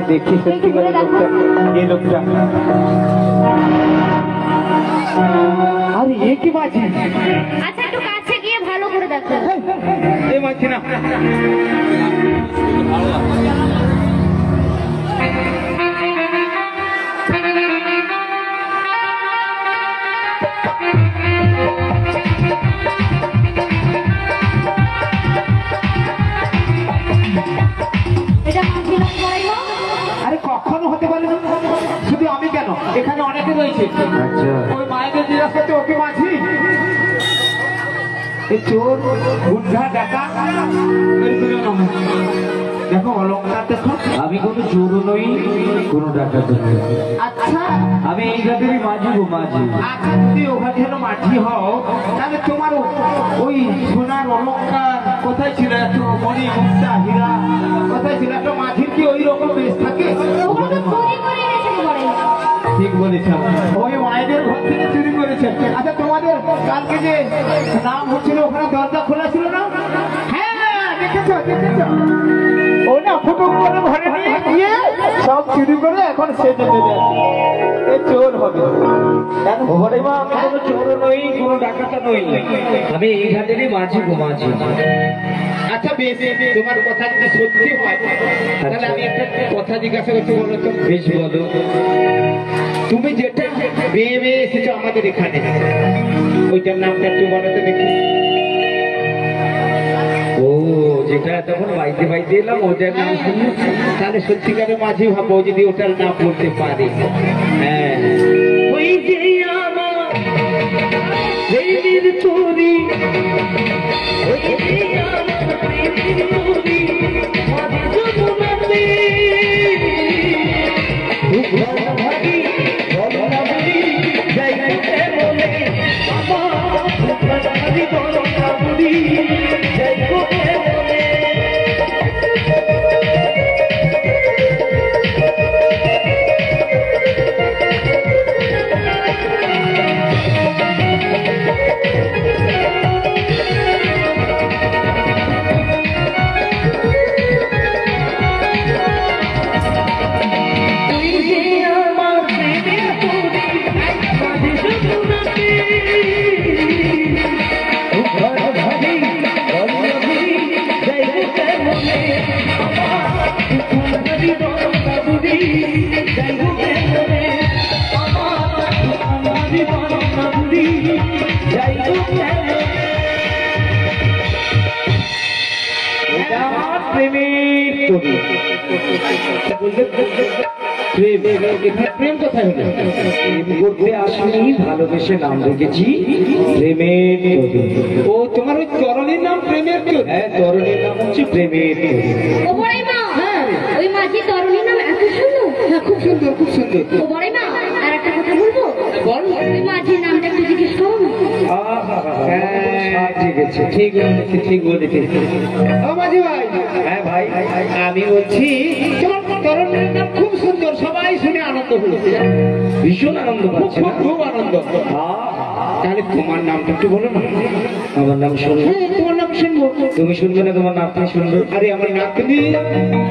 देखी सकती ये लोकटा अरे ये की माछी अच्छा একটু কাছে গিয়ে ভালো করে দেখো এই মাছি না এখানে অনেকে রয়েছে ওই মায়েদের জিজ্ঞাসা করতে ওকে মাঝি এই চোর বুদ্ধা ডাকা দেখো অলঙ্কার দেখো আমি কোনো চোর নই কোনো ডাকাত নই আচ্ছা আমি এই জাতেরই মাঝি গো মাঝি আচ্ছা যদি ওখানে যেন মাঝি হও তাহলে তোমার ওই সোনার অলঙ্কার কোথায় ছিল এত মণি মুক্তা হীরা কোথায় ছিল একটা মাঝির কি ওই রকম বেশ থাকে ঠিক বলেছেন ওই মায়েদের ঘর থেকে চুরি করেছেন আচ্ছা তোমাদের কালকে যে নাম হচ্ছিল ওখানে দরজা খোলা ছিল না হ্যাঁ দেখেছ ও না ফুটুক করে ঘরে নিয়ে গিয়ে সব চুরি করে এখন সেজে দেবে এ চোর হবে ঘরে মা আমি কোনো চোর নই কোনো ডাকাতা নই আমি এই ঘাটেরই মাঝি ঘুমাচ্ছি আচ্ছা বেশ তোমার কথা যদি সত্যি হয় তাহলে আমি একটা কথা জিজ্ঞাসা করছি বলো তো বেশ বলো তুমি যেটা বেয়ে বেয়ে এসেছো আমাদের এখানে ওইটার নামটা একটু বলো তো দেখি ও যেটা তখন বাইতে বাইতে এলাম ওটার নাম শুনি তাহলে সত্যিকারের মাঝি ভাবো যদি ওটার নাম বলতে পারি হ্যাঁ ওই যে আমার প্রেমের তরি ওই যে আমার প্রেমের তরি প্রেমের তরি। প্রেম কোথায় হলো? প্রেম করতে আসেনি, ভালোবেসে নাম রেখেছি প্রেমের তরি। ও তোমার ওই তরণীর নাম প্রেমের তরি? হ্যাঁ, তরণীর নাম হচ্ছে প্রেমের তরি। ও বড়াই মা, ওই মাঝি তরুণীর নাম এত সুন্দর। হ্যাঁ, খুব সুন্দর, খুব সুন্দর। ও বড়াই মা, আর একটা কথা বলবো? বল। ওই মাঝির নামটা একটু জিজ্ঞেস করো না। হ্যাঁ, ঠিক আছে, ঠিক বলেছি, ঠিক বলেছি। ও মাঝি ভাই। হ্যাঁ ভাই, আমি বলছি তোমার তরুণীর নাম খুব সুন্দর, সবাই শুনে আনন্দ হলো, ভীষণ আনন্দ পাচ্ছে, খুব আনন্দ। তাহলে তোমার নামটা একটু বলো না। আমার নাম শুনবো? তোমার নাম শুনবো। তুমি শুনবে না? তোমার নামটা শুনবো। আরে আমার নাতনি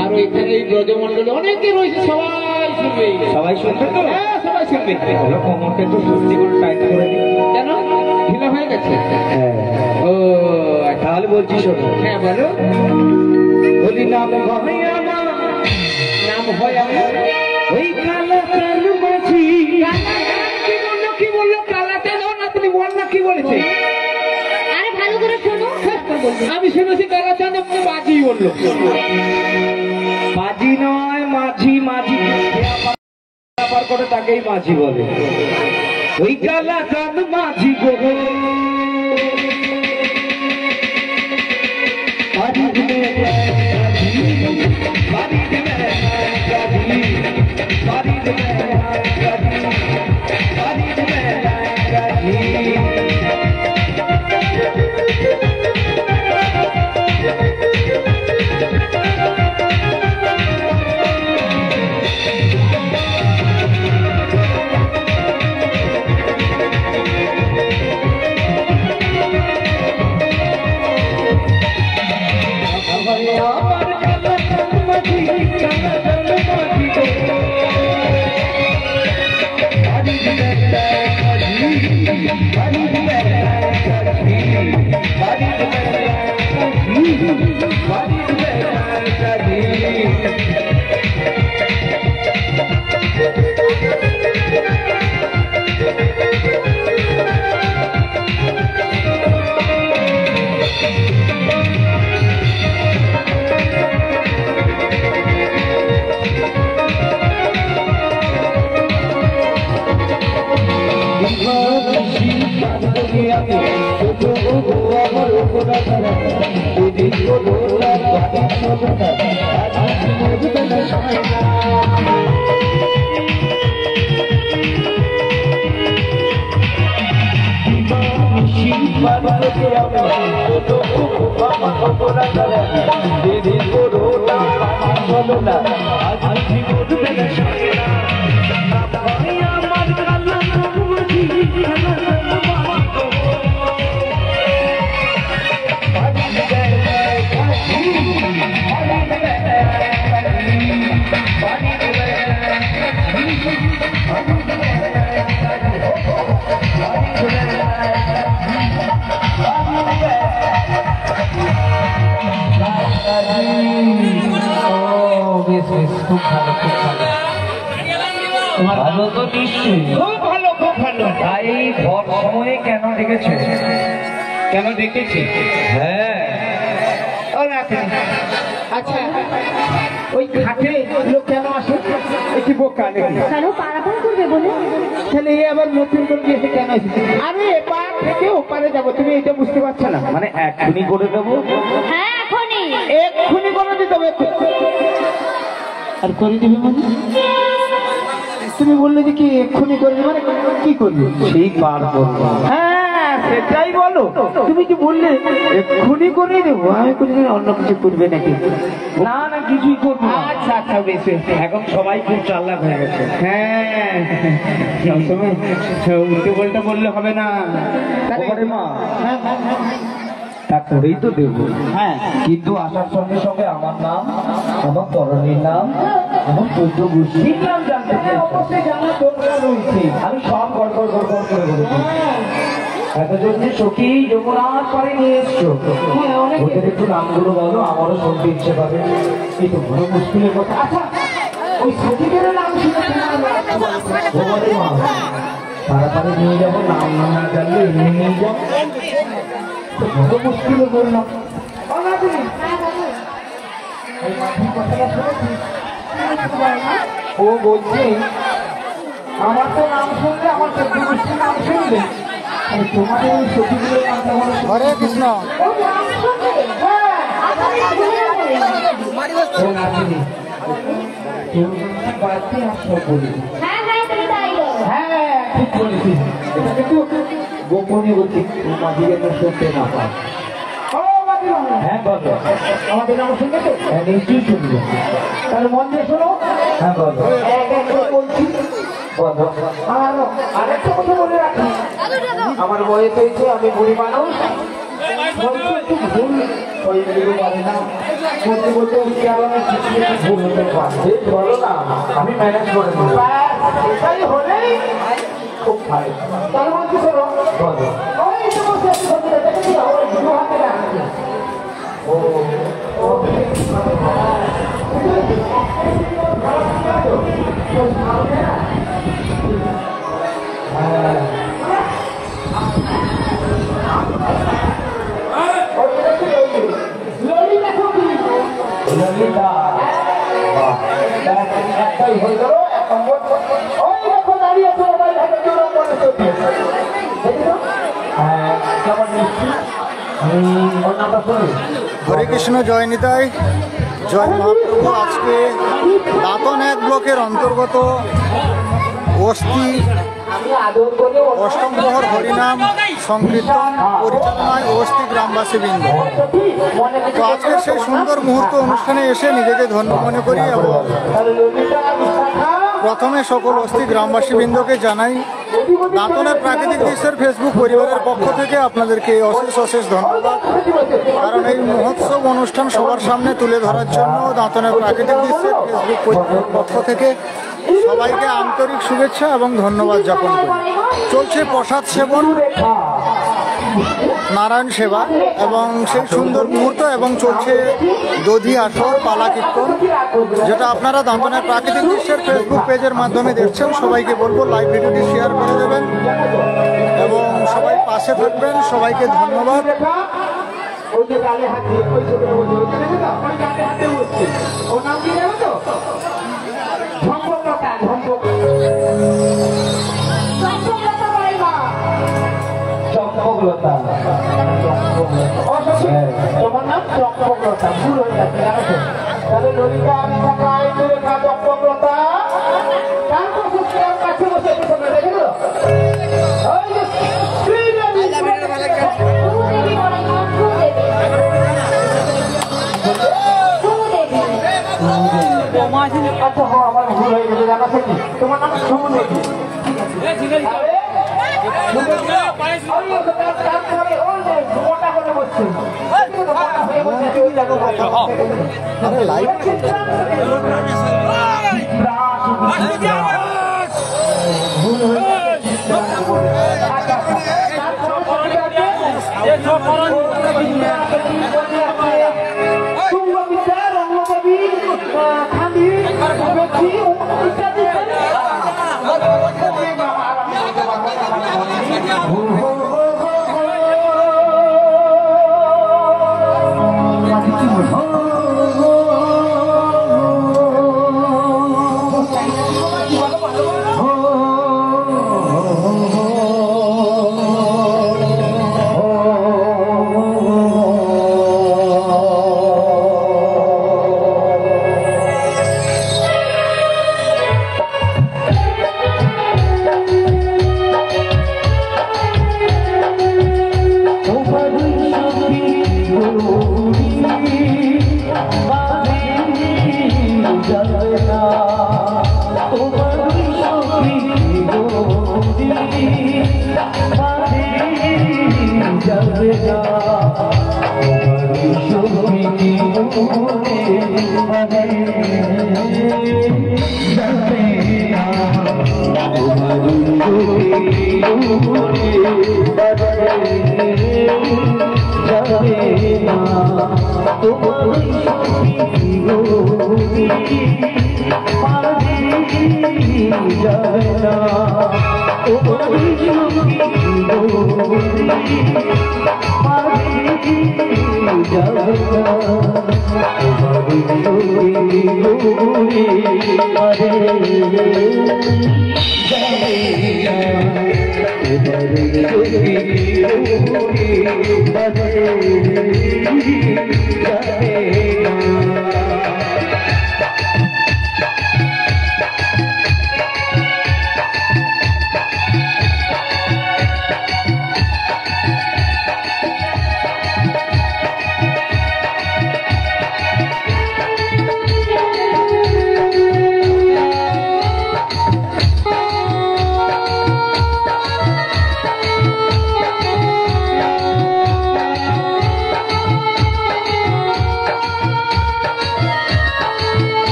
আর ওইখানে এই ব্রজমন্ডলে অনেকে রয়েছে, সবাই শুনবে। সবাই শুনবে তো? হ্যাঁ, সবাই শুনবে। ভালো, কোমরটা একটু সত্যি করে টাইট করে দিই। কেন, ঢিলা হয়ে গেছে? হ্যাঁ। ও তাহলে বলছি শোনো। হ্যাঁ বলো। বলি নাম হয় আমার, নাম হয় আমার ওই কালা কালু মাঝি। কি বললো? কালাতে দাও না, তুমি বল না কি বলেছে। আরে ভালো করে শোনো। আমি শুনেছি কালা চাঁদ বাজি বললো। বাজি নয়, মাঝি। মাঝি ব্যাপার করে তাকেই মাঝি বলে। ওই কালা চাঁদ মাঝি গো, ভালো তো নিশ্চয়ই, খুব ভালো, খুব ভালো। তাই ভর সময়ে কেন ডেকেছে? কেন ডেকেছে? হ্যাঁ, আচ্ছা, ওই ঘাটে লোক কেন আসে? একটি বোকা নাকি? কেন পারাপার করবে বলে? তাহলে এ আবার নতুন করে দিয়েছে কেন এসেছে? আরে এপার থেকে ওপারে যাবো, তুমি এটা বুঝতে পারছো না? মানে এক্ষুনি করে দেবো। হ্যাঁ, এখনই এক্ষুনি করে দিতে হবে। আর করে দিবি মানে? তুমি বললে যে কি এক্ষুনি করবে, মানে কি করবে? সেই পার করবো। হ্যাঁ, সেটাই বলো। তুমি কি বললে এক্ষুনি করে দেবো, আমি করে অন্য কিছু করবে নাকি? না না, কিছুই করবো। আচ্ছা আচ্ছা, বেশ। এখন সবাই খুব চালাক হয়ে গেছে। হ্যাঁ, সবসময় উল্টো পাল্টা বললে হবে না। মা, তা করেই তো দেবো। হ্যাঁ, কিন্তু আসার সঙ্গে সঙ্গে আমার নাম, আমার তরণীর নাম, আমার চৌদ্দ গোষ্ঠীর নাম জানতে চাই। অবশ্যই জানার দরকার রয়েছে। আমি সব গড়গড় গড়গড় করে বলেছি। এতজন যে সখী যমুনার পারে নিয়ে এসছো, ওদের একটু নামগুলো বলো, আমারও শুনতে ইচ্ছে পাবে। এই তো বড় মুশকিলের কথা। আচ্ছা, ওই সখীদের নাম শুনে তাড়াতাড়ি নিয়ে যাবো, নাম না জানলে এমনি নিয়ে যাবো। বড় মুশকিলে বললাম। ওই মাঝির কথাটা শুনেছিস? ও বলছে আমার তো নাম শুনলে আমার চোদ্দগোষ্ঠীর নাম শুনলে তোমাদের ওই সখীগুলোর নামটা বলো। হরে কৃষ্ণ। হ্যাঁ ঠিক বলেছিস, এটা কিন্তু গোপনে বলছি মাঝিকে তো শুনতে না পায়। হ্যাঁ বলো, আমাদের নাম শুনবে তো? হ্যাঁ নিশ্চয়ই শুনবে, তাহলে মন দিয়ে শোনো। হ্যাঁ বলো, এক এক করে বলছি। আর আরেকটা কথা বলে রাখি, আমার বয়স হয়েছে, আমি বুড়ি মানুষ, বলতে একটু ভুল হয়ে যেতে পারে না, বলতে বলতে ভুল হতে পারে। বলো না, আমি ম্যানেজ করে দেবো। এটাই হলেই খুব ভালো। তার মধ্যে শোনো, বলো ওই সমস্ত দেখেছি আমার দু হাতে রাখছে। ও হরে কৃষ্ণ, জয় নিতাই, জয় মহাপ্রভু। আজকে দাঁতন 1 ব্লকের অন্তর্গত অস্থি অষ্টম প্রহর হরিনাম সংকীর্তন পরিচালনায় অস্থি গ্রামবাসী বৃন্দ। তো আজকের সেই সুন্দর মুহূর্ত অনুষ্ঠানে এসে নিজেকে ধন্য মনে করি এবং প্রথমে সকল অস্থি গ্রামবাসী বৃন্দকে জানাই দাঁতনের প্রাকৃতিক দৃশ্যের ফেসবুক পরিবারের পক্ষ থেকে আপনাদেরকে অশেষ ধন্যবাদ। কারণ এই মহোৎসব অনুষ্ঠান সবার সামনে তুলে ধরার জন্য দাঁতনের প্রাকৃতিক দৃশ্যের ফেসবুক পরিবারের পক্ষ থেকে সবাইকে আন্তরিক শুভেচ্ছা এবং ধন্যবাদ জ্ঞাপন করি। চলছে প্রসাদ সেবন, নারায়ণ সেবা এবং সেই সুন্দর মুহূর্ত, এবং চলছে দধি আসর, পালা কীর্তন, যেটা আপনারা দাঁতনের প্রাকৃতিক দৃশ্যের ফেসবুক পেজের মাধ্যমে দেখছেন। সবাইকে বলবো লাইভ ভিডিওটি শেয়ার করে দেবেন এবং সবাই পাশে থাকবেন। সবাইকে ধন্যবাদ। তোমার নাম চম্পকলতা, ভুল হয়ে যাচ্ছে জানো তো? তাহলে ললিতা আমি থাকায় চম্পকলতা কাছে বসে দেখেছো? আচ্ছা হো, আমার ভুল হয়ে গেছে জানা থেকে। তোমার নাম শুরু দেখি,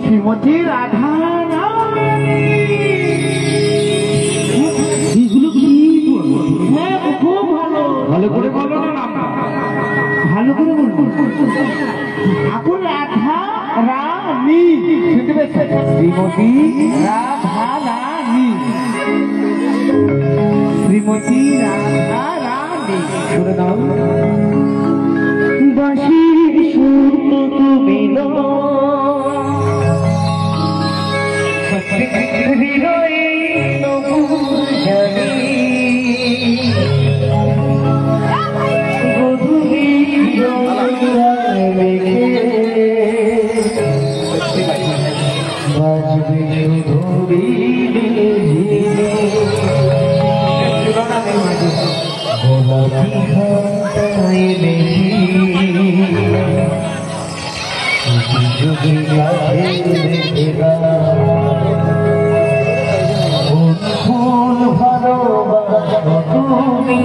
শ্রীমতী রাধা খুব ভালো ভালো করে বলো না, ভালো করে বলবো। আকুল রাধা রানী শুনতে পেয়েছেন? শ্রীমতী রাধা রানী, শ্রীমতী রাধা রানী শুনে দাও। বাঁশির সুর তো তুমি হৃদয়ে নবুর জানি গধূলি বাজবে ধরি গোলাপি হাতায় যুগে ফুল ভালোবাসো তুমি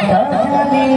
জানি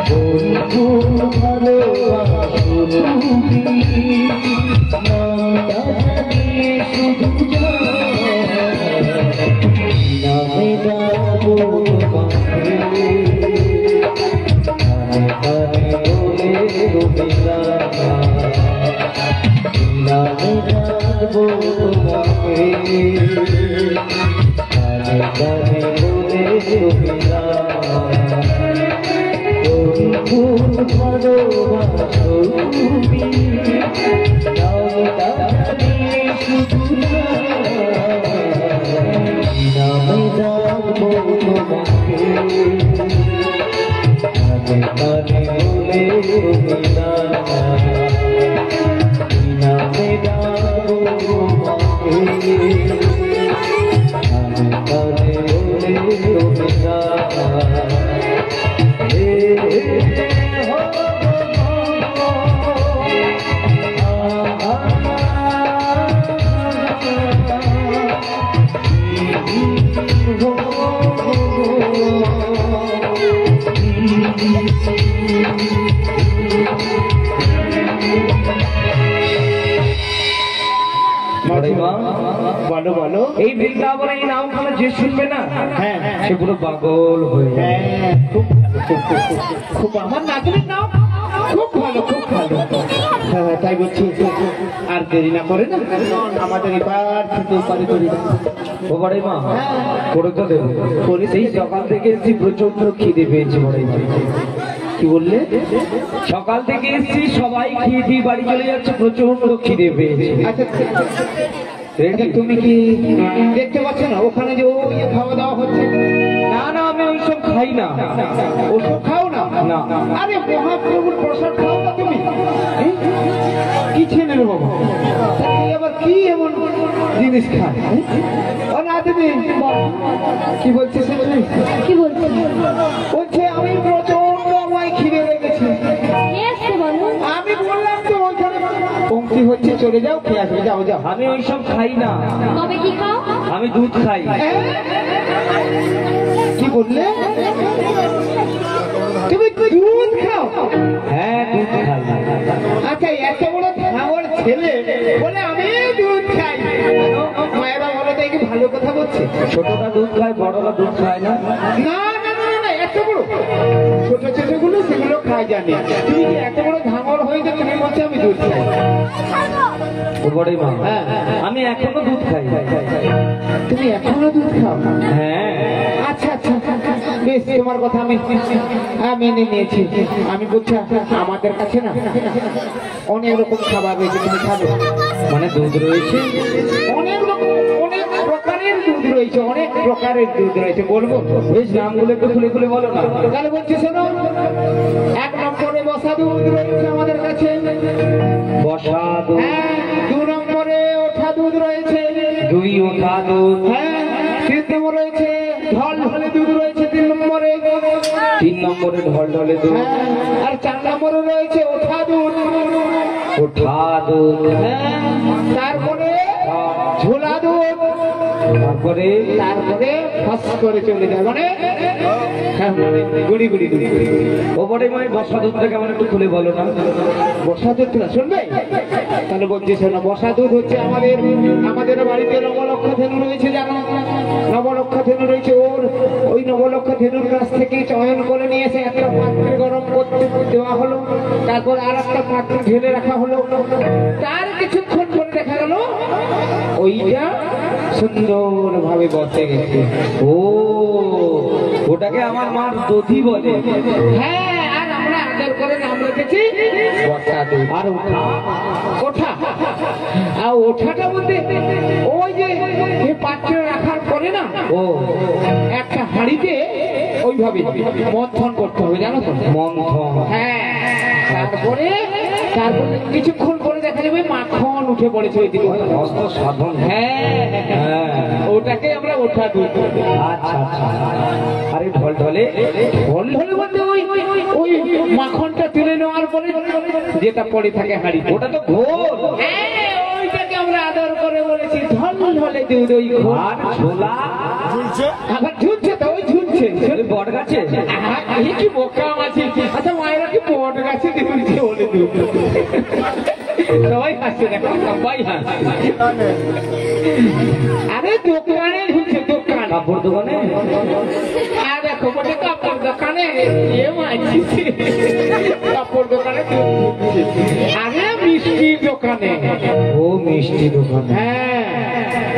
শুধু ভালো বলো বলো, এই বৃন্দাবনে এই নাম খানা যে শুনবে না, হ্যাঁ সে পুরো পাগল হয়ে যায়। হ্যাঁ, খুব আমার নাচের নাম খুব ভালো, খুব ভালো। হ্যাঁ তাই বলছি, আর দেরি না করে না আমাদের এবার থেকে উপারে করি। ও বড়াই মা, করে তো দেবো। সেই সকাল থেকে এসেছি, প্রচন্ড খিদে পেয়েছি বড়াই মা। কি বললে? সকাল থেকে এসেছি, সবাই খেয়ে দিয়ে বাড়ি চলে যাচ্ছে, প্রচন্ড খিদে পেয়েছি। আচ্ছা এটা তুমি কি দেখতে পাচ্ছ না ওখানে যে ওই খাওয়া দাওয়া হচ্ছে? না না, আমি ওইসব খাই না। ওসব খাও না? না। আরে মহাপ্রভুর প্রসাদ খাও না তুমি? কি ছেলে রে বাবা, তুমি আবার কি এমন জিনিস খায়? ও না দেবী, কি বলছিস তুমি? কি বলছো? বলছে আমি প্রচন্ড আমায় খিদে লেগেছে। আমি বললাম তো ওইখানে পঙ্ক্তি হচ্ছে, চলে যাও খেয়ে আসবে, যাও যাও। আমি ওইসব খাই না। তবে কি খাও? আমি দুধ খাই। কি বললে? তুমি দুধ খাও? হ্যাঁ, দুধ খাই। আচ্ছা, এত বড় ধাঙর ছেলে বলে আমি দুধ খাই। মায়েরা বলে তাই কি ভালো কথা বলছে? ছোটটা দুধ খায়, বড়রা দুধ খায় না। না না না না, এত বড় ছোট ছোট গুলো সেগুলো খাই জানি। তুমি কি এত বড় ধাঙর হয়ে যে তুমি বলছো আমি দুধ খাই? ও বড়াই মা, হ্যাঁ, আমি এখনো দুধ খাই। তুমি এখনো দুধ খাও? হ্যাঁ। আচ্ছা আচ্ছা, বেশ, তোমার কথা আমি মেনে নিয়েছি। আমি বলছি আমাদের কাছে না অনেক রকম খাবার রয়েছে, তুমি খাবে? মানে দুধ রয়েছে অনেক রকম, অনেক প্রকারের দুধ রয়েছে, অনেক প্রকারের দুধ রয়েছে। বলবো? বেশ, নামগুলো একটু খুলে খুলে বলো না। তাহলে বলছি শোনো, 1 নম্বরে বসা দুধ রয়েছে আমাদের কাছে। বসা দুধ। হ্যাঁ। 2 নম্বরে ওঠা দুধ রয়েছে। 2 ওঠা দুধ। হ্যাঁ। 3 নম্বরে রয়েছে ঢল ঢলে দুধ রয়েছে। 3 নম্বরে। 3 নম্বরে ঢল ঢলে দুধ। হ্যাঁ। আর 4 নম্বরে রয়েছে ওঠা দুধ। ওঠা দুধ। হ্যাঁ। তারপরে ঝোলা দুধ। তারপরে ফাঁস করে চলে যায়, মানে গুড়ি গুড়ি গুড়ি। ও বড়াই মা, বসা দুধটা কেমন একটু খুলে বলো না। বসা দুধ না শুনবে? তাহলে বলছি শোনো, বসা দুধ হচ্ছে আমাদের বাড়িতে নবলক্ষ ধেনু রয়েছে, জানো? নবলক্ষ ধেনু রয়েছে। ওই নবলক্ষ ধেনুর কাছ থেকে চয়ন করে নিয়ে এসে একটা পাত্রে গরম করতে দেওয়া হলো, তারপর আর একটা পাত্রে ঢেলে রাখা হলো। তার কিছুক্ষণ পরে দেখা গেল ওইটা সুন্দর ভাবে বসে গেছে। ও, ওটাকে আমার মা দধি বলে। হ্যাঁ, আর আমরা আদর করে নাম রেখেছি বসা দুধ। আর ওঠা ওঠা, আর ওঠাটা বলতে ওই যে পাত্রে রাখার পরে না, ও একটা হাঁড়িতে ওইভাবে মন্থন করতে হবে, জানো তো? মন্থন। হ্যাঁ। তারপরে কিছুক্ষণ পরে দেখা যাবে মাখন উঠে পড়েছে ওইদিকে। অস্ত সাধন। হ্যাঁ, ওটাকে আমরা ওঠা দুধ। আচ্ছা আচ্ছা। আরে ঢল ঢলে বলতে ওই মাখনটা তুলে নেওয়ার পরে যেটা পড়ে থাকে হাঁড়ি, ওটা তো ঘোল। হ্যাঁ, ওইটাকে আমরা আদর করে বলেছি ঢল ঢলে দুধ। ওই ঘোল। আর ছোলা ঝুলছে আবার ঝুলছে তো, ওই ঝুলছে। হচ্ছে বট গাছে এই কি বোকা মাছি। আচ্ছা মায়েরা কি বট গাছে দিচ্ছে বলে দিও সবাই হাসছে দেখো সবাই হাসছে। আরে দোকানে ঢুকছে দোকান কাপড় দোকানে আর দেখো বলে কাপড় দোকানে এ মাছি কাপড় দোকানে ঢুকছে। আরে মিষ্টির দোকানে। ও মিষ্টি দোকান হ্যাঁ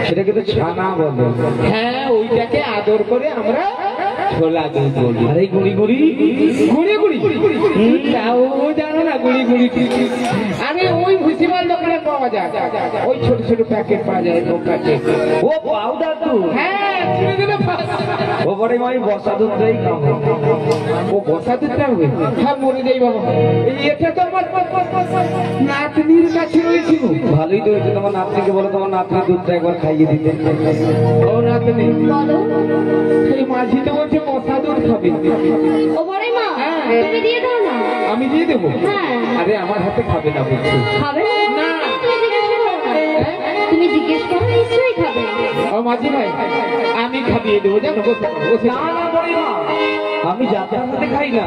সেটাকে তো ছানা বলে। হ্যাঁ ওইটাকে আদর করে আমরা ছোলা দুধ বলি। আর এই গুড়ি গুড়ি গুড়ি গুড়ি তাও জানো না গুড়ি গুড়ি আরে ওই ভুসিমাল দোকানে পাওয়া যায় ওই ছোট ছোট প্যাকেট পাওয়া যায় প্যাকেট। ও পাউডার তো হ্যাঁ চিনে দিলে ও বড় মাই বসা দুধটাই খাবো। ও বসা দিতে হবে। হ্যাঁ মরে যাই বাবা। এই এটা তো আমার নাতনির কাছে রয়েছিল। ভালোই তো হয়েছে তোমার নাতনিকে বলো তোমার নাতনির দুধটা একবার খাইয়ে দিতে। ও নাতনি বলো এই মাঝি তো বলছে বসা দুধ খাবে। ও বড় মা তুমি দিয়ে দাও না। আমি দিয়ে দেবো? হ্যাঁ। আরে আমার হাতে খাবে না বলছি। খাবে না। তুমি জিজ্ঞেস করো নিশ্চয়ই খাবে। ও মাঝি ভাই আমি খাবিয়ে দেবো জানো বসে বসে। না না বড় মা আমি যাত্রার সাথে খাই না।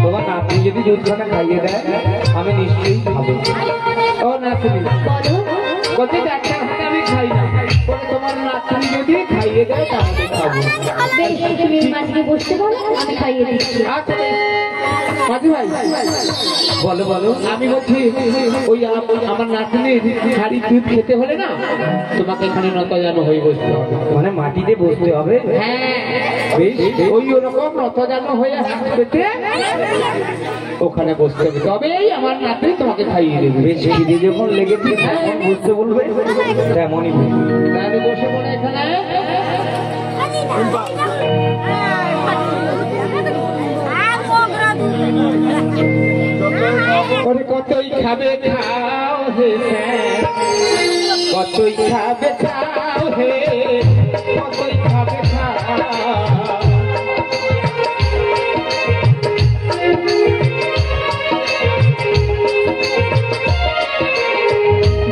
তোমার নাতনি যদি দুধখানা খাইয়ে দেয় আমি নিশ্চয়ই খাবো। ও নাতনি বলো বলছে ডাক্তার হাতে আমি খাই না। বলে তোমার নাতনি যদি খাইয়ে দেয় তাহলে খাবো। বেশ তুমি মাঝে বসতে বলো আমি খাইয়ে দিচ্ছি। আচ্ছা মাঝি ভাই বলো বলো আমি বলছি ওই আমার নাতনির হাড়ি দুধ খেতে হলে না তোমাকে এখানে নতজানো হয়ে বসতে হবে। মানে মাটিতে বসতে হবে। হ্যাঁ বেশ ওই ওরকম নতজানো হয়ে পেটে ওখানে বসতে হবে তবেই আমার নাতনি তোমাকে খাইয়ে দেবে। বেশ খিদে যখন লেগেছে তখন বুঝতে বলবে তেমনই বলবে। তাহলে বসে পড়ে এখানে। ওরে কতই খাবে খাও হে স্যার, কতই খাবে খাও হে, কতই খাবে খাও।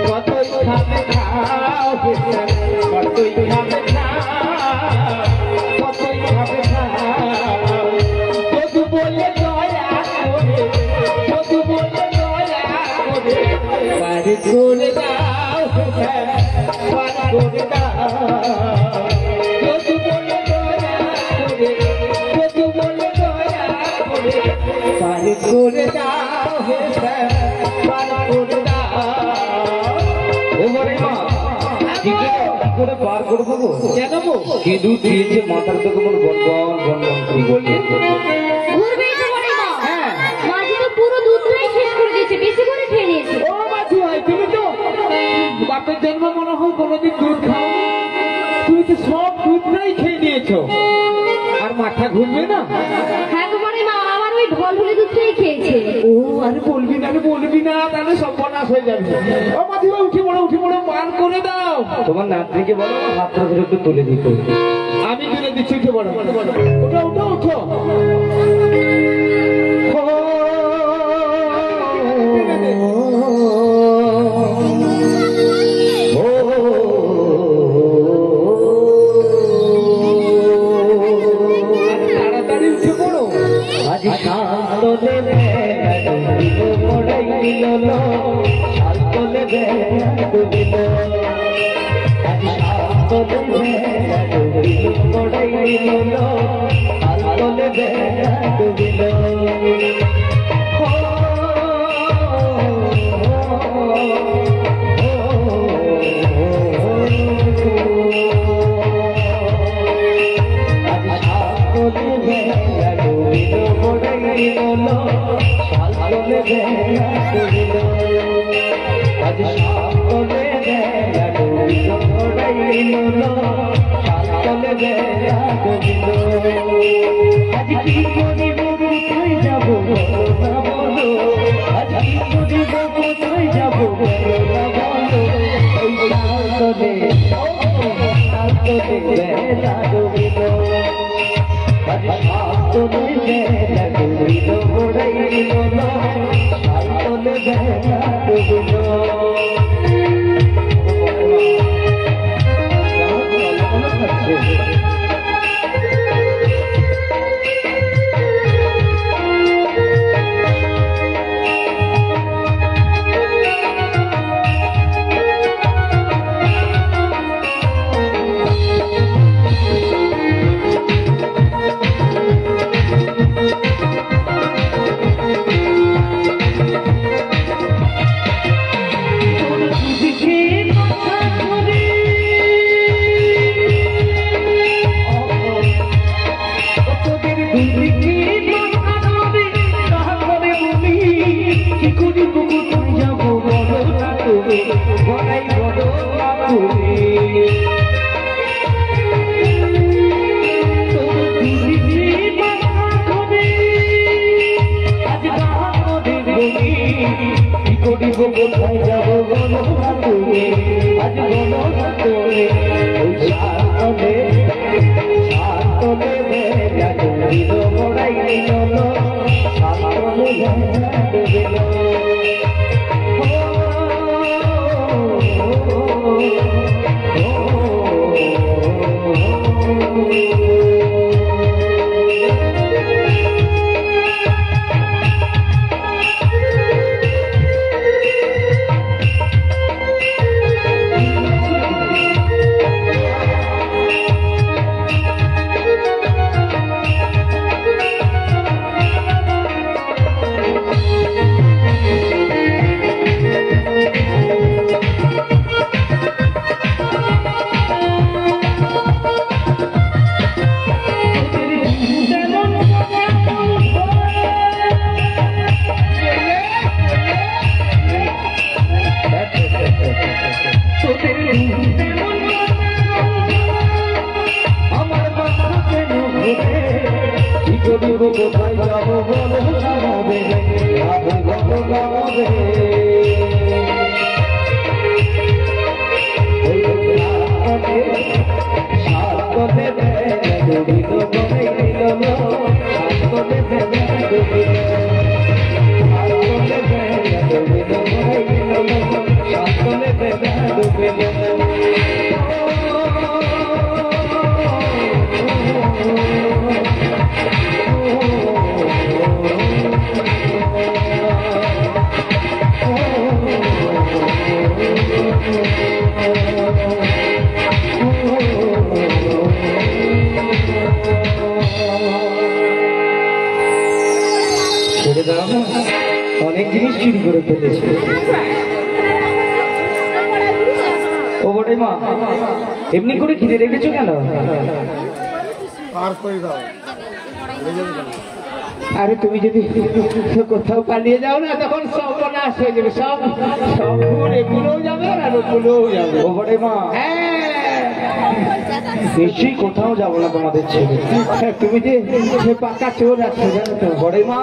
কতই খাবে খাও হে স্যার, কতই খাবে খাও, কতই খাবে খাও। যদি বলে দয়া করে, যদি বলে দয়া করে, পার করে দাও হে স্যার, পার করে দাও। যদি বলে দয়া করে, যদি বলে দয়া করে, পার করে দাও হে স্যার, পার করে দাও। ও বড় মা কি করে পার করবো গো? কেন গো? কেঁদু দিয়েছে মাথার থেকে মোর গনগন গনগন করে বলছে। ঘুরবে তো বড় মা। হ্যাঁ। মাঝি তো পুরো দুধটাই শেষ করে দিয়েছে, বেশি করে খেয়ে নিয়েছে। ও মাঝি ভাই তুমি তো বাপের জন্ম মনে হয় কোনোদিন দুধ খাও, তুমি তো সব দুধটাই খেয়ে নিয়েছো। আর মাথা ঘুরবে না? হ্যাঁ গো বড় মা, আমার ওই ঢলঢলে দুধটাই খেয়েছে। ও আরে বলবি না, আরে বলবি না, তাহলে সর্বনাশ হয়ে যাবে। ও মাঝি ভাই উঠে পড়ো মান করে দাও। তোমার নাতনিকে বলো হাতটা ধরে একটু তুলে দিতে। আমি তুলে দিচ্ছি, উঠে পড়ো। ওঠো ওঠো ওঠো। তাড়াতাড়ি উঠে পড়ো। আজ শান্তলে পড়াই দিল, শান্তলে ডুবিল। আজ শান্তলে পড়াই দিল, শান্তলে ডুবিল। আজ কি করিব কোথায় যাব না বলো, আজ কি করিব কোথায় যাব না বলো। ওই শান্তলে বেলা ডুবিল, আজ শান্তলে বেলা ডুবিল, পড়াইল শান্তলে বেলা ডুবিল। আজ গণনা করে ওই সাতলে বেলা ডুবিল মোড়াই নিল সাতলে বেলা ডুবিল কোথায় যাবো বলো জানাবে আবে বলো জানাবে ওই রাতে সাতলে বেলা ডুবিল মোড়াই নিল সাতলে বেলা ডুবিল সাতলে বেলা ডুবিল মোড়াই নিল সাতলে বেলা ডুবিল অনেক জিনিস চুরি করে ফেলেছে ও বটে মা এমনি করে ঘিরে রেখেছো কেন পার করে দাও আরে তুমি যদি কোথাও পালিয়ে যাও না তখন সব নাশ হয়ে যাবে সব সব এগুলোও যাবে আর ওগুলোও যাবে ও বটে মা নিশ্চয়ই কোথাও যাবো না তোমাদের ছেলে তুমি যে পাকা চোর আছো জানো তো বড়ে মা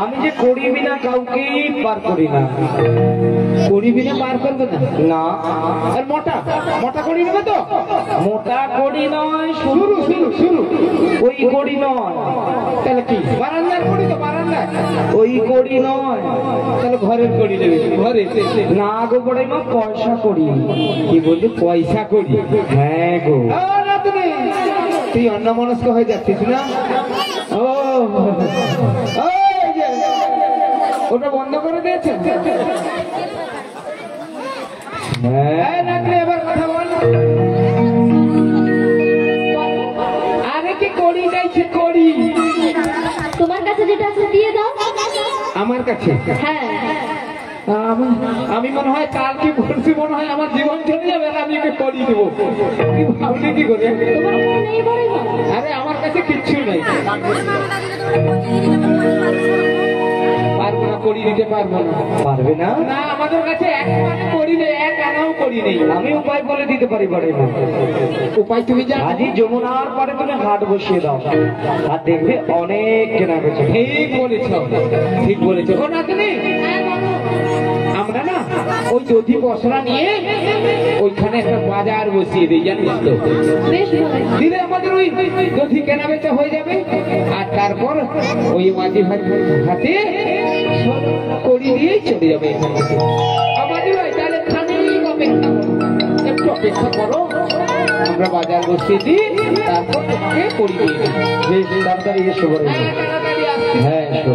আমি যে করিবি না কাউকেই পার করি না করিবি না পার করবে না না আর মোটা মোটা করি নেবে তো মোটা করি নয় শুরু শুরু শুরু ওই করি নয় তাহলে কি বারান্দার করি তো বারান্দার ওই করি নয় তাহলে ঘরের করি নেবে ঘরে না গো বড়ে মা পয়সা করি কি বললি পয়সা করি হ্যাঁ গো তুই অন্যমনস্ক হয়ে যাচ্ছিস না ও এই যে, ওটা বন্ধ করে দিয়েছে হ্যাঁ এবার কথা বল আরে কি করি যাইছে করি তোমার কাছে যেটা আছে দিয়ে দাও। আমার কাছে হ্যাঁ আমি মনে হয় কালকে বলছি মনে হয় আমার জীবন চলে যাবে আর আমি ওকে করি দেবো ভাবলি কি করে তোমার কাছে নেই বড় মা? আরে আমার কাছে কিচ্ছু নেই পারবো না করি দিতে পারবো না পারবে না না আমাদের কাছে এক মানে করি নেই এক আনাও করি নেই আমি উপায় বলে দিতে পারি বড়ে মা উপায় তুমি জানো আজই যমুনার পরে তুমি হাট বসিয়ে দাও আর দেখবে অনেক কেনা বেচে ঠিক বলেছ ঠিক বলেছ ও নাতনি হ্যাঁ বলো। আমরা না ওই দধি পসরা নিয়ে ওইখানে একটা বাজার বসিয়ে দিই জানিস তো বেশ ভালো। দিলে আমাদের ওই দধি কেনা বেচা হয়ে যাবে আর তারপর ওই মাঝি ভাই হাতে সব করি দিয়ে চলে যাবে এখান থেকে। মাঝি ভাই তাহলে খানিক অপেক্ষা করো একটু অপেক্ষা করো আমরা বাজার বসিয়ে দিই তারপর তোমাকে করি দিয়ে দেবো। বেশ তাড়াতাড়ি এসো বড়ে মা হ্যাঁ, তাড়াতাড়ি আসছি। হ্যাঁ এসো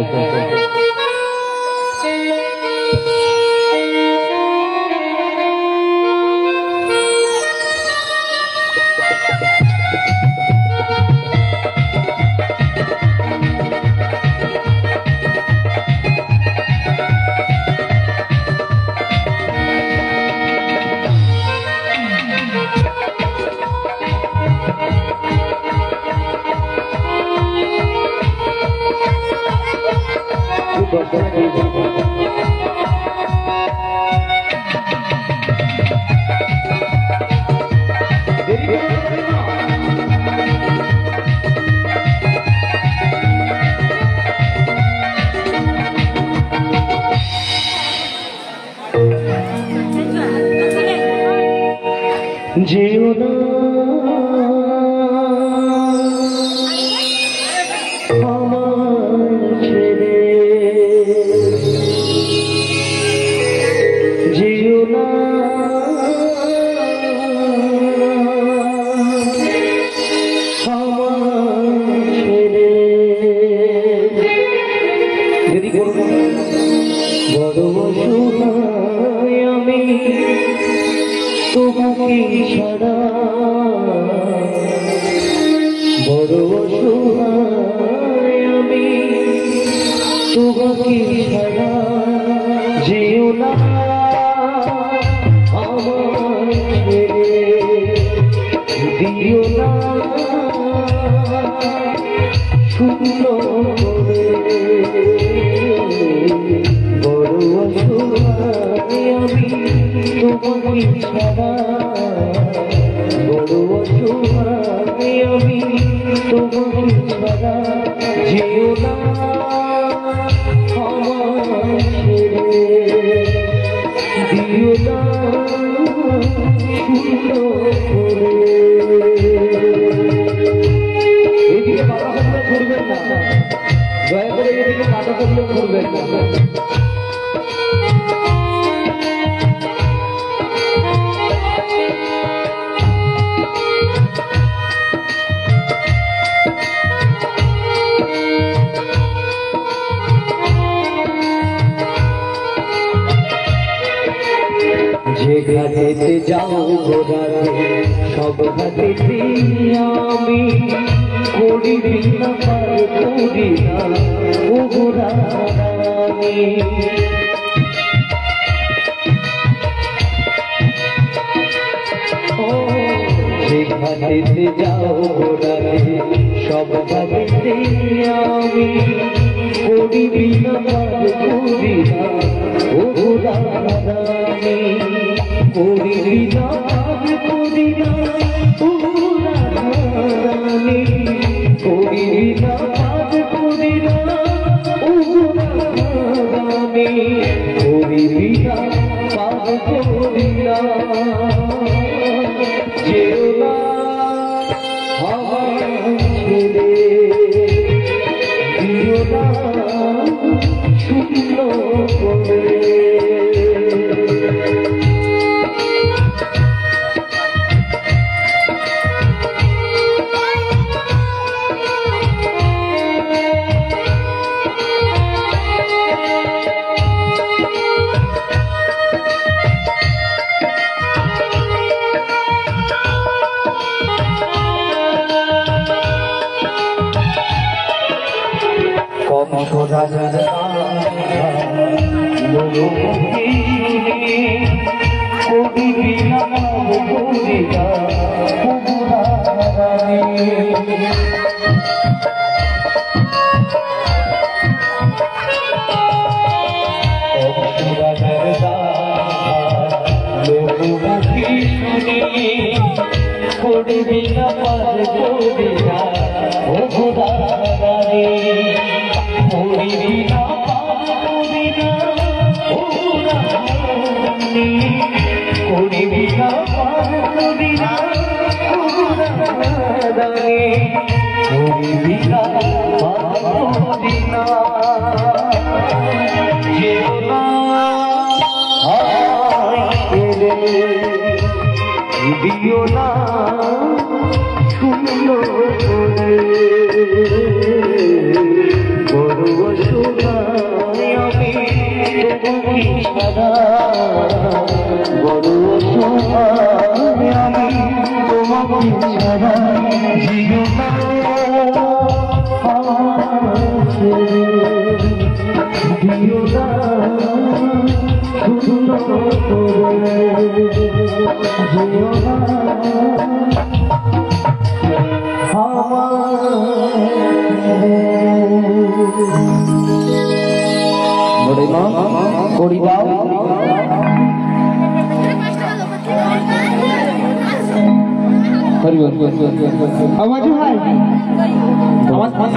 যেও না আমায় ছেড়ে, যেও না আমায় ছেড়ে। যদি বড় অসহায় আমি তোমাকে ছাড়া, বড় অসহায় আমি তোমাকে ছাড়া। যেও না আমায় ছেড়ে, দিও না শূন্য করে। বড় অসহায় আমি তোমাকে ছাড়া, বড় অসহায় আমি তোমাকে ছাড়া। যেও না আমায় ছেড়ে, দিও না শূন্য করে। এদিকে বাবা করলে করবেন না, দয়া করে এদিকে বাবা করলে করবেন না। যে ঘাটেতে যাও ঘোরাতে, সব ঘাটেতে আমি করিবি না পার করি না ও ঘোরানি। যে ঘাটেতে যাও ঘোরাতে, সব ঘাটেতে আমি করিবি না পার করি না ও ঘোরানি। করিবি না পার করি না ও ঘোরানি, করিবি না পার করি না ও ঘোরানি, করিবি না পার করি না। যেও না আমায় ছেড়ে, দিও না শূন্য করে। রাজার করিবি না করিবা করিবি না পার করিবা ও ঘোড়ারে, করিবি না পার করিবা ও ঘোড়ারে, করিবি না পার করিবা ও ঘোড়ারে, করিবি না পার করিবা। যেও না দিও না শূন্য করে, বড় অসহায় আমি তোমাকে ছাড়া, বড় অসহায় আমি তোমাকে ছাড়া। দিও না দিও না শূন্য করে, যেও না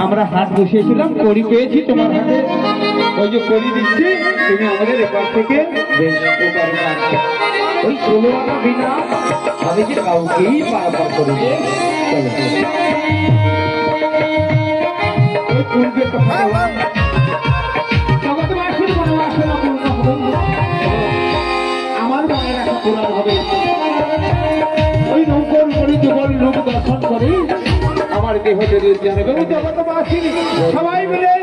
আমরা হাত বসিয়েছিলাম, কড়ি পেয়েছি তোমার হাতে, ওই যে কড়ি দিচ্ছি, তুমি আমাদের এপার থেকে ওই 16 আনা বিনা দেখি কাউকেই পারাপার করিনি। চলো এই পূর্বে তো জগৎবাসীর মনোবাসনা পূর্ণ হোক। আমার মনে রাখা পূরণ হবে। ওই নৌকর করে যুগল লোক দর্শন করে আমার দেহ যদি জানবে ওই জগৎবাসী সবাই মিলে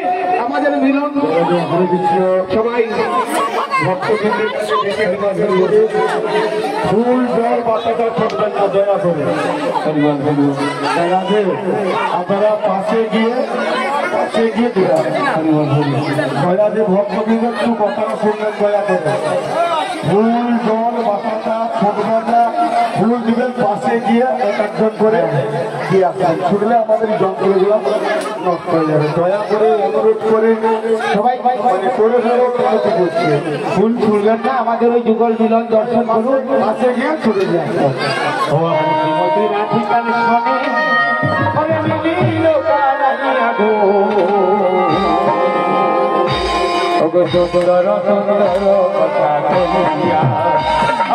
আমাদের মিলন সবাই ফুল জল বাতাটা ছোটবেন না, দয়া করে আপনারা পাশে গিয়ে দেওয়া দয়া দিয়ে ভক্তবৃন্দ একটু কথাটা শুনবেন, দয়া করে ফুল জল বাতাটা ছোটবেন না, ফুল দিবেন পাশে গিয়ে একজন করে দিয়ে আসবেন। ছুটলে আমাদের যন্ত্রগুলো নষ্ট হয়ে যাবে। দয়া করে অনুরোধ করে সবাই করে করছে ফুল ছুড়বেন না, আমাদের ওই যুগল মিলন দর্শন করুন। পাশে গিয়ে ছুটে যায়। শ্রীমতী রাধিকার সনে মিলিল কানাইয়া গো। ওগো সুন্দর সুন্দর কথা কহিয়া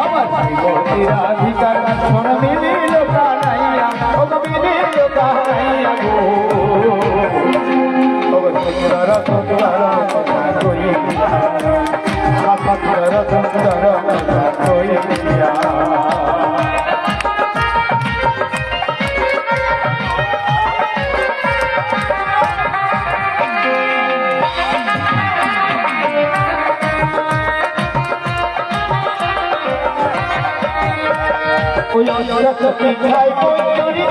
আমার শ্রীমতী রাধিকার সনে মিলিল কানাইয়া, ওগো মিলিল কানাইয়া গো। ওগো সুন্দর সুন্দর কথা কহিয়া সুন্দর সুন্দর কথা কহিয়া ওই অসরস পিঠায় বৈতরী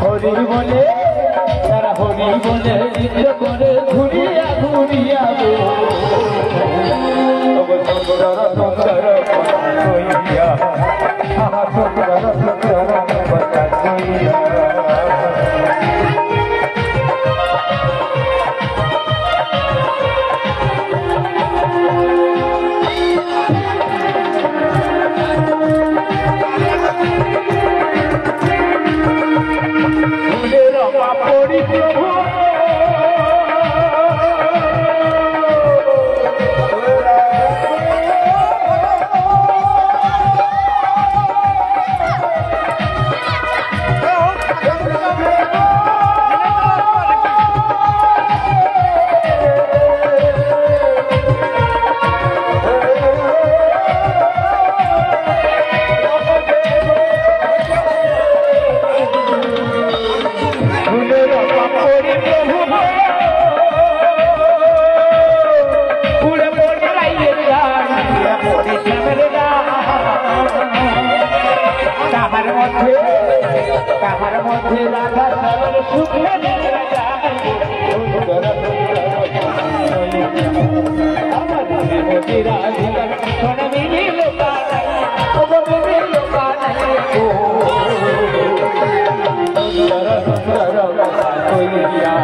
হরি বলে তারা হরি বলে নৃত্য করে ঘুরিয়া ঘুরিয়া গো। সুন্দর সুন্দর কথা কইয়া সুন্দর সুন্দর কথা কইয়া তাহার মধ্যে রাধা সরল শুক্লে রাধিকার শোনে মিলিল মিলিল সুন্দর সুন্দর কথা কইয়া সুন্দর সুন্দর কথা কইয়া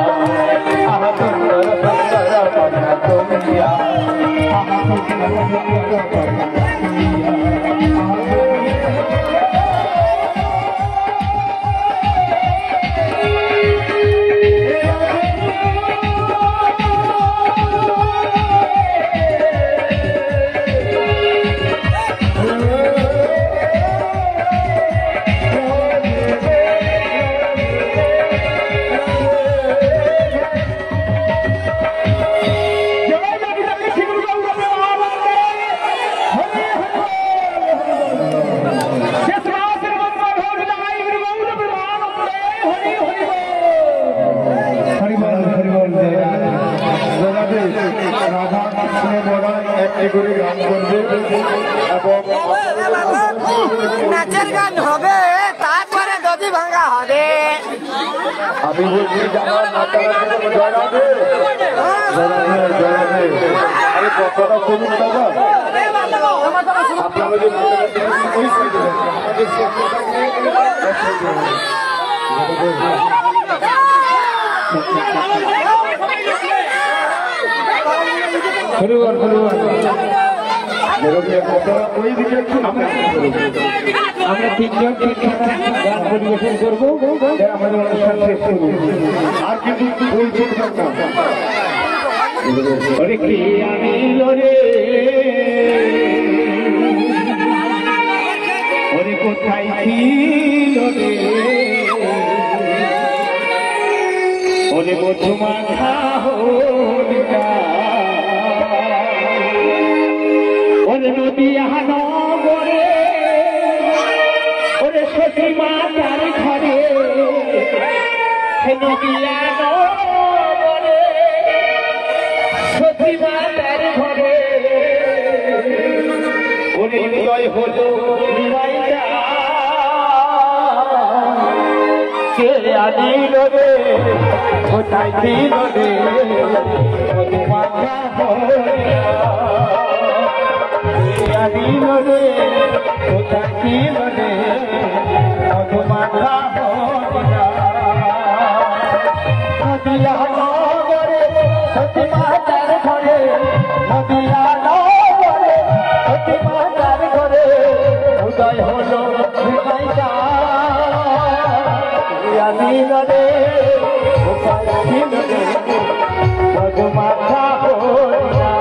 নাচের গান হবে, তারপরে দধি ভাঙা হবে। আমি বলছি আরে কথাটা শুনুন দাদা, আপনারা যে আমরা তিনজন গান পরিবেশন করবো, আমাদের অনুষ্ঠান শেষ করবো। আর কিন্তু বলছেন না ওরে কে আনিল রে, ওরে কোথায় ছিল রে, ওরে মধুমাখা হোলিকা, ওরে নদিয়া নগরে, ওরে সতী মাতার ঘরে, নদিয়া নগরে সতী মাতার ঘরে, ওরে হৃদয় হলো নিরাইয়া, কে আনিল রে, কোথায় ছিল রে, মধুমাখা হোলিকা, কে আনিল রে, কোথায় ছিল রে, মধুমাখা হোলিকা, নদিয়া নগরে সতী মাতার ঘরে, নদিয়া নগরে সতী মাতার ঘরে, উদয় হলো নিরাইয়া, আনিল রে, কোথায় ছিল রে, মধুমাখা হোলিকা।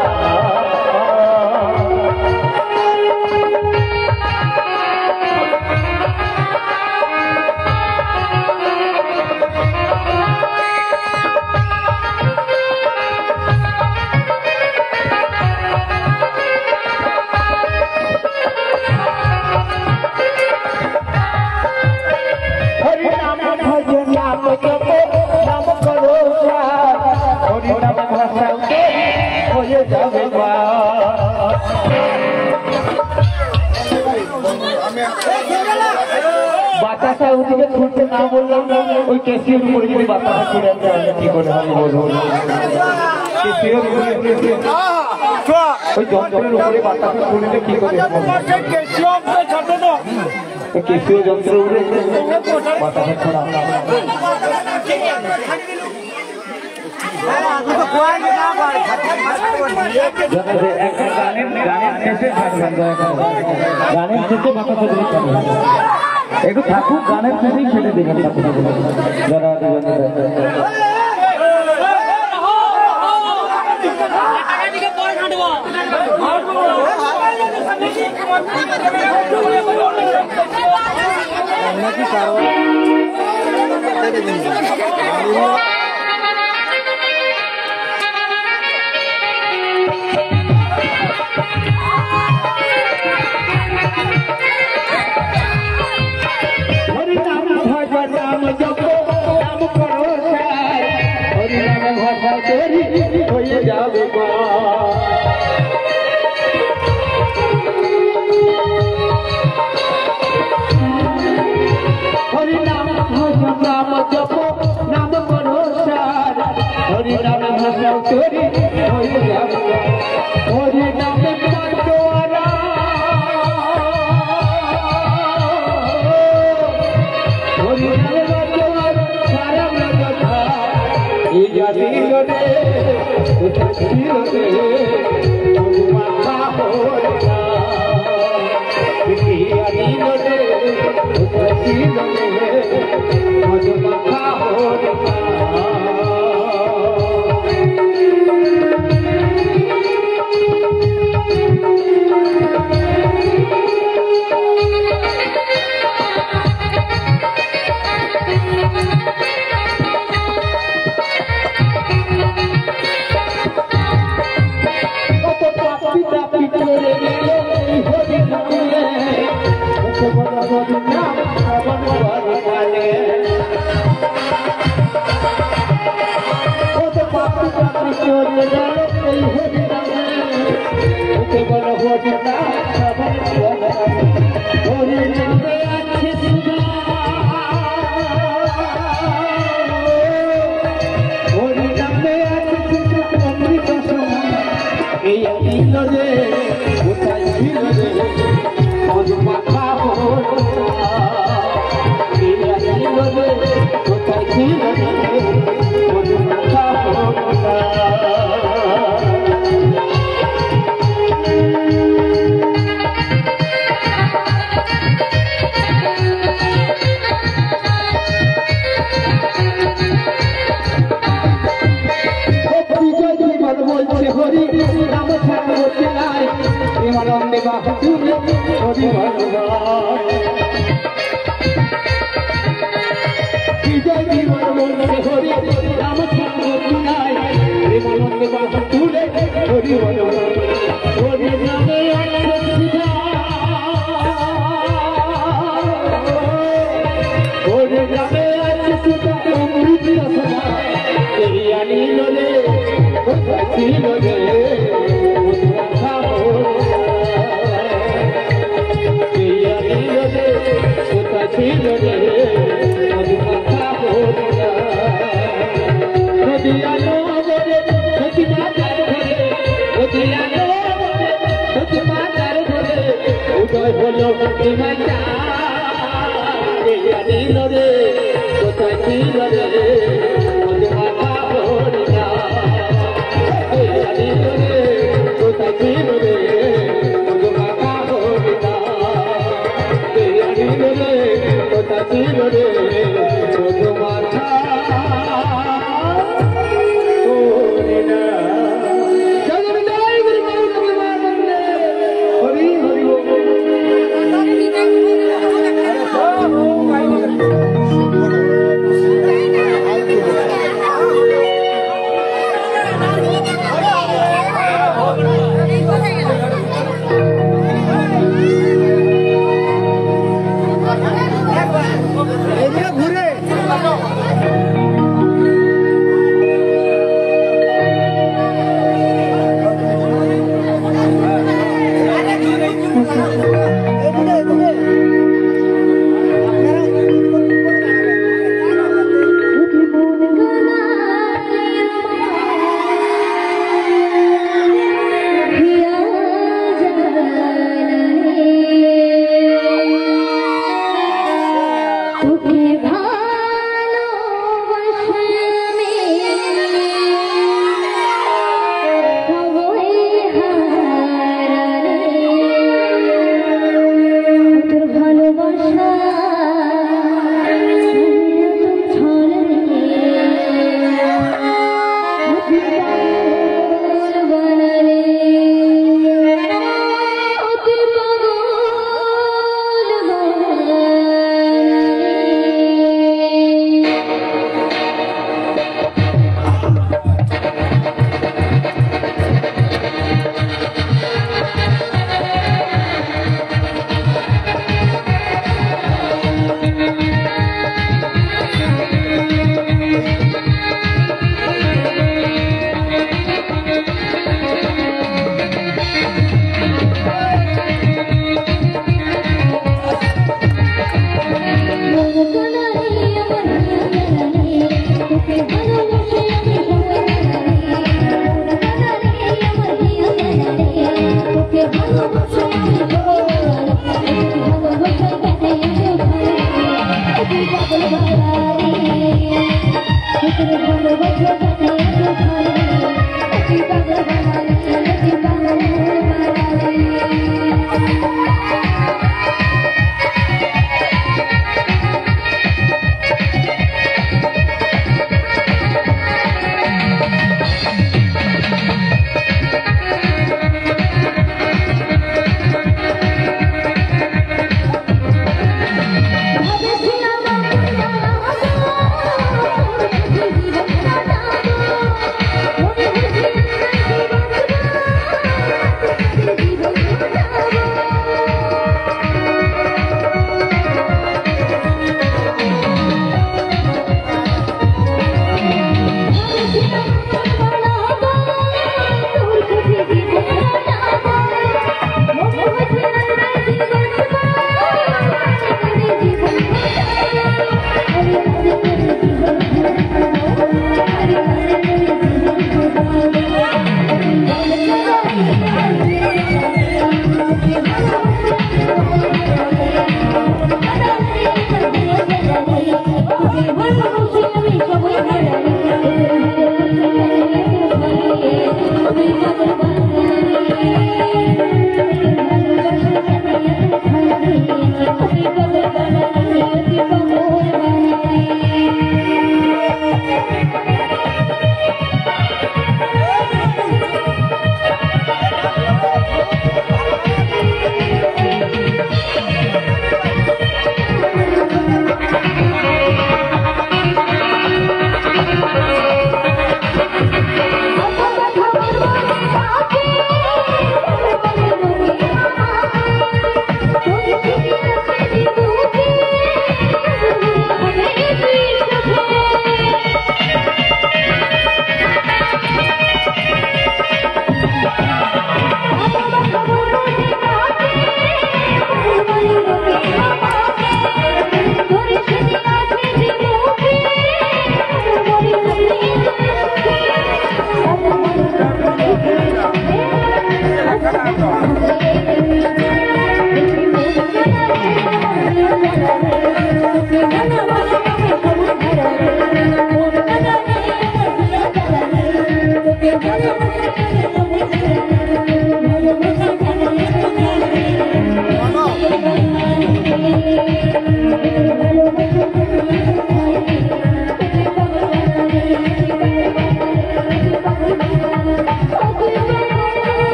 বাতাসা ওদিকে ছুটতে না বললাম, ওই কেসিওর উপরে যদি বাতাসা ছুটে কি করে হবে বলবো, ওই যন্ত্রের উপরে বাতাসা ছুটলে কি করে, কেসিও যন্ত্রের উপরে বাতাসা ছড়া। গানের শেষে বাতাসা একটু থাকুক, গানের শেষেই ছেড়ে দেবেন যারা হয়ে যাবে হরি নাম নাম জপ নাম মনোসার, হরি নাম ভাষা তোরি হয়ে যাবে, হরি নামে পাটোয়ারা, হরি নামে পাটোয়ারা সারা কথা, এই জাতির রে ছিল রে, মধুমাখা হোলিকা, আনিল রে, ছিল রে, মধুমাখা হোলিকা। এই ছিল রে কোথায় ছিল রে মধু মাখা এই ছিল রে কোথায় ছিল রে মধু মাখা বলছে হরি রাম ছাড়তে নাই প্রেমানন্দে বাহুরে হরি বিজয় জীবন বলছে হরি রাম ছাড়তে নাই প্রেমানন্দে বাহুরে হরি হরি নামে হরি নামে আছে সুতা অমৃত রসনা তেরিয়া নীল রে ছিল রে ছিল রে নদিয়ালো বলে সতীমাতার ঘরে নদিয়ালো বলে সতীমাতার ঘরে উদয় হলো সতীমাতা নীল রে কোথায় ছিল রে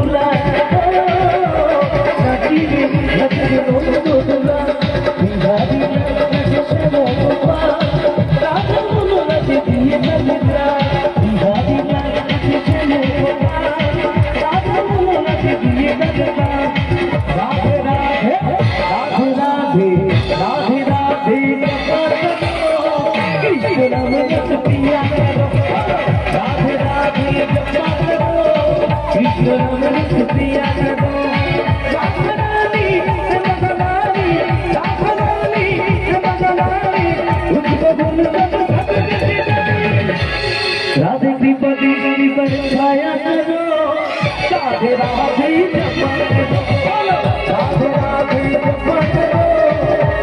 Let's রাম রস পিয়া করো রাধারানী রাধারানী রাধারানী রাধারানী উঠবো বল राधे कृपा दृष्टि पर छाया करो राधे राधे जपा करो राधे राधे जपा करो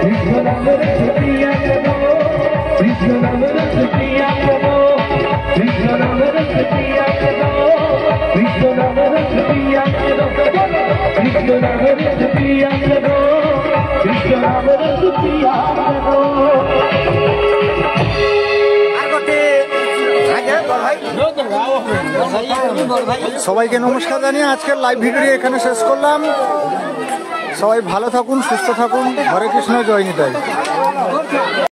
कृष्ण नाम रस पिया करो कृष्ण नाम रस पिया करो कृष्ण नाम रस पिया करो कृष्ण नाम रस पिया करो कृष्ण नाम रस पिया करो कृष्ण नाम रस पिया करो সবাইকে নমস্কার জানিয়ে আজকের লাইভ ভিডিও এখানে শেষ করলাম। সবাই ভালো থাকুন, সুস্থ থাকুন। হরে কৃষ্ণ, জয় নিতাই।